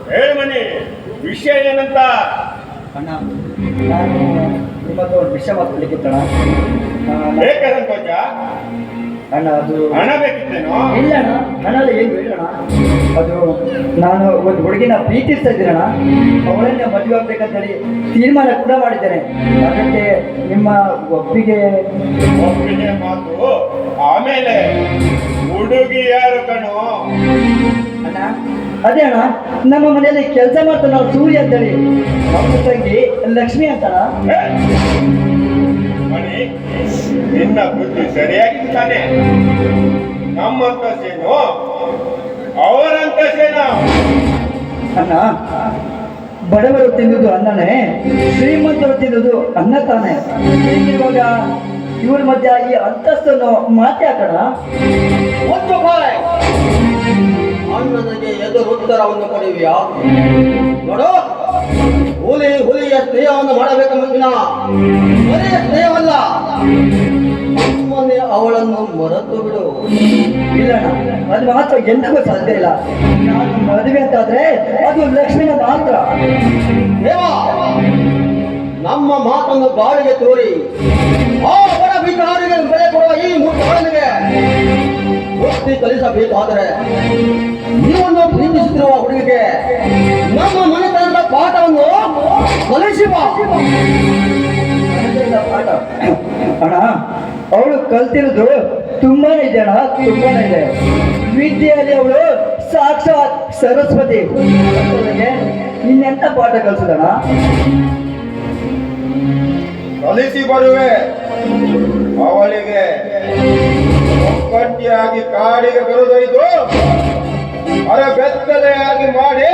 ಹೇಳಿ ಮನಿ, ವಿಷಯ ಏನಂತ? ಅಣ್ಣ, ನಾನು ನಿಮ್ಮ ಹತ್ರ ಒಂದು ವಿಷಯ ಮಾತಾಡ್ಲಿಕ್ಕಿತ್ತಣ್ಣ. ಬೇಕಂತ ಅಣ್ಣ, ಅದು ಹಣ ಬೇಕಿತ್ತೇನೋ? ಇಲ್ಲ ಅಣ್ಣ, ಹಣ ಏನು ಬೇಡಣ್ಣ. ಅದು ನಾನು ಒಂದು ಹುಡುಗಿನ ಪ್ರೀತಿಸ್ತಾ ಇದ್ದೀನಣ್ಣ. ಅವಳನ್ನ ಮದುವೆ ಆಗ್ಬೇಕಂತೇಳಿ ತೀರ್ಮಾನ ಕೂಡ ಮಾಡಿದ್ದೇನೆ. ಅದಕ್ಕೆ ನಿಮ್ಮ ಒಪ್ಪಿಗೆ ಮಾತು ಆಮೇಲೆ. ಹುಡುಗಿ ಯಾರು ಕಣೋ? ಅಣ್ಣ, ಅದೇ ಅಣ್ಣ, ನಮ್ಮ ಮನೆಯಲ್ಲಿ ಕೆಲಸ ಮಾಡ್ತಾನೆ ನಾವು ಸೂರ್ಯ ಅಂತೇಳಿ. ನಮ್ಮ ತಂಗಿ ಲಕ್ಷ್ಮಿ ಅಂತಣ್ಣ. ಮಣಿ, ನಿನ್ನ ಬುದ್ಧಿ ಸರಿಯಾಗಿದ್ದಾನೆ. ನಮ್ಮಂತಸೇನು ಅವರಂತಸೇನು? ಅಣ್ಣ, ಬಡವರು ತಿನ್ನುವುದು ಅನ್ನನೇ, ಶ್ರೀಮಂತರು ತಿನ್ನುವುದು ಅನ್ನ ತಾನೆ. ಹೀಗಿರುವಾಗ ಇವ್ರ ಮಧ್ಯ ಈ ಅಂತಸ್ತನ್ನು ಮಾತೆ ಹಾಕೋಣ. ಒಂದು ಬಾಯ್ ಅಣ್ಣನಿಗೆ ಎದುರು ಉತ್ತರವನ್ನು ಕೊಡುವಿಯಾ? ನೋಡು, ಹುಲಿಯ ಸ್ನೇಹವನ್ನು ಮಾಡಬೇಕೆಂಬುದಿನ ಬರೀ ಸ್ನೇಹವಲ್ಲ, ಸುಮ್ಮನೆ ಅವಳನ್ನು ಮರೆತು ಬಿಡು. ಇಲ್ಲಣ್ಣ, ಅದು ಮಾತ್ರ ಎಂದಿಗೂ ಸಾಧ್ಯ ಇಲ್ಲ. ನಾನು ಮದುವೆ ಅಂತಾದ್ರೆ ಅದು ಲಕ್ಷ್ಮಿನ ಮಾತ್ರ. ದೇವ, ನಮ್ಮ ಮಾತನ್ನು ಗಾಳಿಗೆ ತೋರಿ ಆ ಬಡ ಬಿಕಾರಿಗೆ ಬೆಲೆ ಕೊಡುವ ಈ ಮುಟ್ಟವನಿಗೆ ಮುಕ್ತಿ ಕಲಿಸಬೇಕಾದರೆ ನೀವನ್ನು ಪ್ರೀತಿಸುತ್ತಿರುವ ಹುಡುಗಿಗೆ ನಮ್ಮ ಮನೆತನದ ಪಾಠವನ್ನು ಕಲಿಸಿ ಬಾ. ಪಾಠ ಅಣ್ಣ, ಅವಳು ಕಲ್ತಿರೋದು ತುಂಬಾನೇ ಇದೆ ಅಣ್ಣ, ತುಂಬಾನೇ ಇದೆ. ವಿದ್ಯೆಯಲ್ಲಿ ಅವಳು ಸಾಕ್ಷಾತ್ ಸರಸ್ವತಿ. ಇನ್ನೆಂತ ಪಾಠ ಕಲಿಸೋದಣ್ಣ? ಕಲಿಸಿ ಬರುವೆ. ಅವಳಿಗೆ ಒಕ್ಕಟ್ಟಿಯಾಗಿ ಕಾಡಿಗೆ ಕರೆದೊಯ್ದು ಬೆತ್ತಲೆಯಾಗಿ ಮಾಡಿ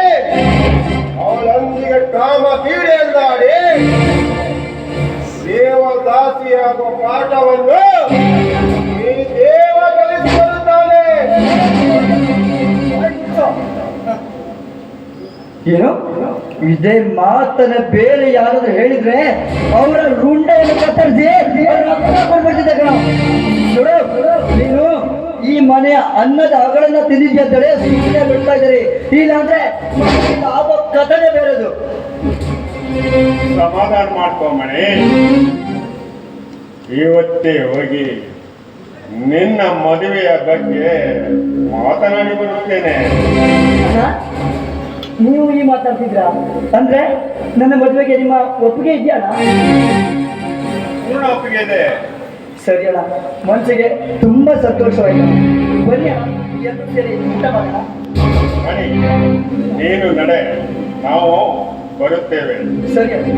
ಅವಳೊಂದಿಗೆ ಕಾಮ ಕ್ರೀಡೆಯನ್ನಾಡಿ ದೇವದಾಸಿಯಾಗುವ ಪಾಠವನ್ನು ಈ ದೇವ ಕಲಿಸಿಕೊಡುತ್ತಾನೆ. ಏನು ಇದೇ ಮಾತನ್ನ ಬೇರೆ ಯಾರಾದ್ರೂ ಹೇಳಿದ್ರೆ ಅವರ ರುಂಡೆಯನ್ನು ಕತ್ತರಿಸಿ ಬರ್ತಿದ್ದೆ ಕಣ. ನೋಡು, ನೀನು ಈ ಮನೆಯ ಅನ್ನದ ಅಗಳನ್ನ ತಿಂದಿದ್ಯ ಅಂತೇಳಿ ಸುಮ್ಮನೆ ಬಿಡ್ತಾ ಇದ್ದೀರಿ. ಇಲ್ಲಾಂದ್ರೆ ಆಗೋ ಕಥನೆ ಬೇರೆದು. ಸಮಾಧಾನ ಮಾಡ್ಕೊಂಬಣಿ. ಇವತ್ತೇ ಹೋಗಿ ನಿನ್ನ ಮದುವೆಯ ಬಗ್ಗೆ ಮಾತನಾಡಿ ಬರುತ್ತೇನೆ. ನೀವು ಈ ಮಾತಾಡ್ತಿದ್ರ ಅಂದ್ರೆ ನನ್ನ ಮದುವೆಗೆ ನಿಮ್ಮ ಒಪ್ಪಿಗೆ ಇದೆಯಣ್ಣ? ಪೂರ್ಣ ಒಪ್ಪಿಗೆ ಇದೆ. ಸರಿ ಅಣ್ಣ, ಮನಸ್ಸಿಗೆ ತುಂಬಾ ಸಂತೋಷವಾಯ್ತು. ಬನ್ನಿ ಅಣ್ಣ, ಎಲ್ಲರೂ ಸೇರಿ ಊಟ ಮಾಡೋಣ. ಮಣಿ, ನೀನು ನಡೆ, ನಾವು ಬರುತ್ತೇವೆ. ಸರಿ ಅಣ್ಣ.